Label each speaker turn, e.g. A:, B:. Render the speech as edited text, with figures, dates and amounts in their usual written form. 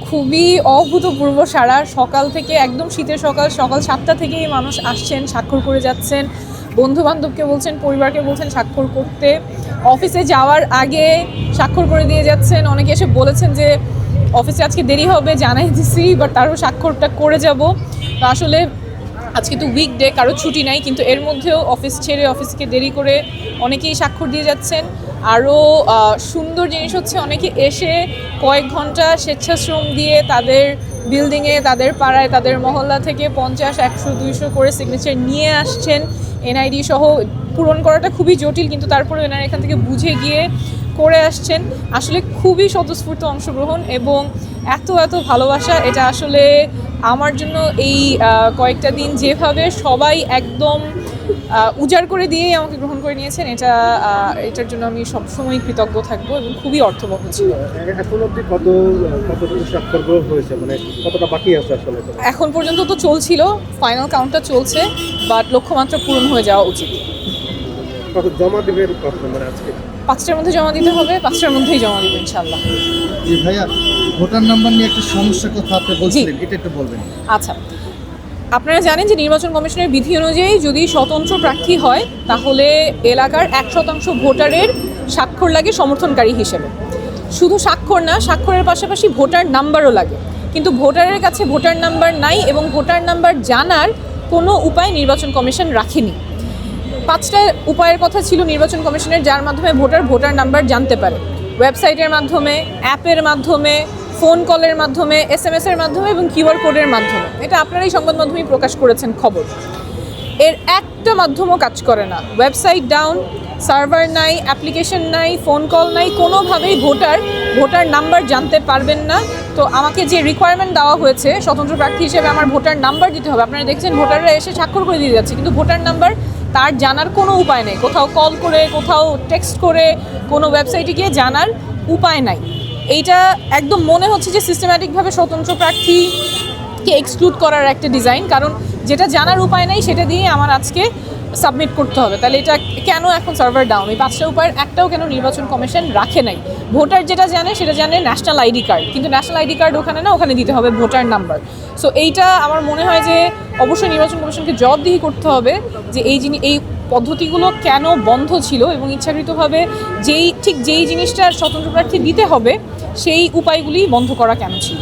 A: খুবই অভূতপূর্ব সারা সকাল থেকে একদম শীতের সকাল 7টা থেকেই মানুষ আসছেন, স্বাক্ষর করে যাচ্ছেন, বন্ধু বান্ধবকে বলছেন, পরিবারকে বলছেন স্বাক্ষর করতে, অফিসে যাওয়ার আগে স্বাক্ষর করে দিয়ে যাচ্ছেন। অনেকে এসে বলেছেন যে অফিসে আজকে দেরি হবে, জানাই দিছি, বাট তারও স্বাক্ষরটা করে যাব। তো আসলে আজকে তো উইকডে, কারো ছুটি নাই, কিন্তু এর মধ্যেও অফিস ছেড়ে অফিসকে দেরি করে অনেকেই স্বাক্ষর দিয়ে যাচ্ছেন। আরও সুন্দর জিনিস হচ্ছে অনেকে এসে কয়েক ঘন্টা স্বেচ্ছাশ্রম দিয়ে তাদের বিল্ডিংয়ে, তাদের পাড়ায়, তাদের মহল্লা থেকে 50, 100, 200 করে সিগনেচার নিয়ে আসছেন। এনআইডি সহ পূরণ করাটা খুবই জটিল, কিন্তু তারপরে এনারা এখান থেকে বুঝে গিয়ে করে আসছেন। আসলে খুবই স্বতঃস্ফূর্ত অংশগ্রহণ এবং এত ভালোবাসা। এটা আসলে আমার জন্য এই কয়েকটা দিন যেভাবে সবাই একদম উজাড় করে দিয়েই আমাকে গ্রহণ করে নিয়েছেন, এটার জন্য আমি সবসময় কৃতজ্ঞ থাকবো এবং খুবই অর্থবহ ছিল।
B: এখন অবধি কতটুকু স্বাক্ষর গ্রহণ হয়েছে, মানে কতটা বাকি আছে আসলে?
A: এখন পর্যন্ত তো চলছিল, ফাইনাল কাউন্টটা চলছে, বাট লক্ষ্যমাত্রা পূরণ হয়ে যাওয়া উচিত।
B: কত জমা দেবেন মানে আজকে?
A: 5টার মধ্যে জমা দিতে হবে, 5টার মধ্যেই জমা দিব ইনশাল্লাহ।
C: জি ভাইয়া, ভোটার নাম্বার নিয়ে একটা সমস্যার কথা আপনি বলছিলেন, এটা একটু বলবেন।
A: আচ্ছা, আপনারা জানেন যে নির্বাচন কমিশনের বিধি অনুযায়ী যদি স্বতন্ত্র প্রার্থী হয় তাহলে এলাকার 1% ভোটারের স্বাক্ষর লাগে সমর্থনকারী হিসেবে। শুধু স্বাক্ষর না, স্বাক্ষরের পাশাপাশি ভোটার নাম্বারও লাগে, কিন্তু ভোটারের কাছে ভোটার নাম্বার নাই এবং ভোটার নাম্বার জানার কোনো উপায় নির্বাচন কমিশন রাখেনি। 5টা উপায়ের কথা ছিল নির্বাচন কমিশনের, যার মাধ্যমে ভোটার নাম্বার জানতে পারে। ওয়েবসাইটের মাধ্যমে, অ্যাপের মাধ্যমে, ফোন কলের মাধ্যমে, SMS-এর মাধ্যমে এবং কিউআর কোডের মাধ্যমে। এটা আপনারাই সংবাদ মাধ্যমেই প্রকাশ করেছেন খবর। এর একটা মাধ্যমও কাজ করে না। ওয়েবসাইট ডাউন, সার্ভার নাই, অ্যাপ্লিকেশন নাই, ফোন কল নাই, কোনোভাবেই ভোটার নাম্বার জানতে পারবেন না। তো আমাকে যে রিকোয়ারমেন্ট দেওয়া হয়েছে স্বতন্ত্র প্রার্থী হিসেবে আমার ভোটার নাম্বার দিতে হবে। আপনারা দেখছেন ভোটাররা এসে স্বাক্ষর করে দিয়ে যাচ্ছে, কিন্তু ভোটার নাম্বার তার জানার কোনো উপায় নেই। কোথাও কল করে, কোথাও টেক্সট করে, কোনো ওয়েবসাইটে গিয়ে জানার উপায় নাই। এইটা একদম মনে হচ্ছে যে সিস্টেম্যাটিকভাবে স্বতন্ত্র প্রার্থীকে এক্সক্লুড করার একটা ডিজাইন, কারণ যেটা জানার উপায় নাই সেটা দিয়ে আমার আজকে সাবমিট করতে হবে। তাহলে এটা কেন এখন সার্ভার ডাউন? এই 5টা উপায়ের একটাও কেন নির্বাচন কমিশন রাখে নাই? ভোটার যেটা জানে সেটা জানে ন্যাশনাল আইডি কার্ড, কিন্তু ন্যাশনাল আইডি কার্ড ওখানে না, ওখানে দিতে হবে ভোটার নাম্বার। সো এইটা আমার মনে হয় যে অবশ্যই নির্বাচন কমিশনকে জবাবদিহি করতে হবে যে এই পদ্ধতিগুলো কেন বন্ধ ছিল এবং ইচ্ছাকৃতভাবে যেই জিনিসটা স্বতন্ত্র প্রার্থী দিতে হবে সেই উপায়গুলি বন্ধ করা কেন ছিল।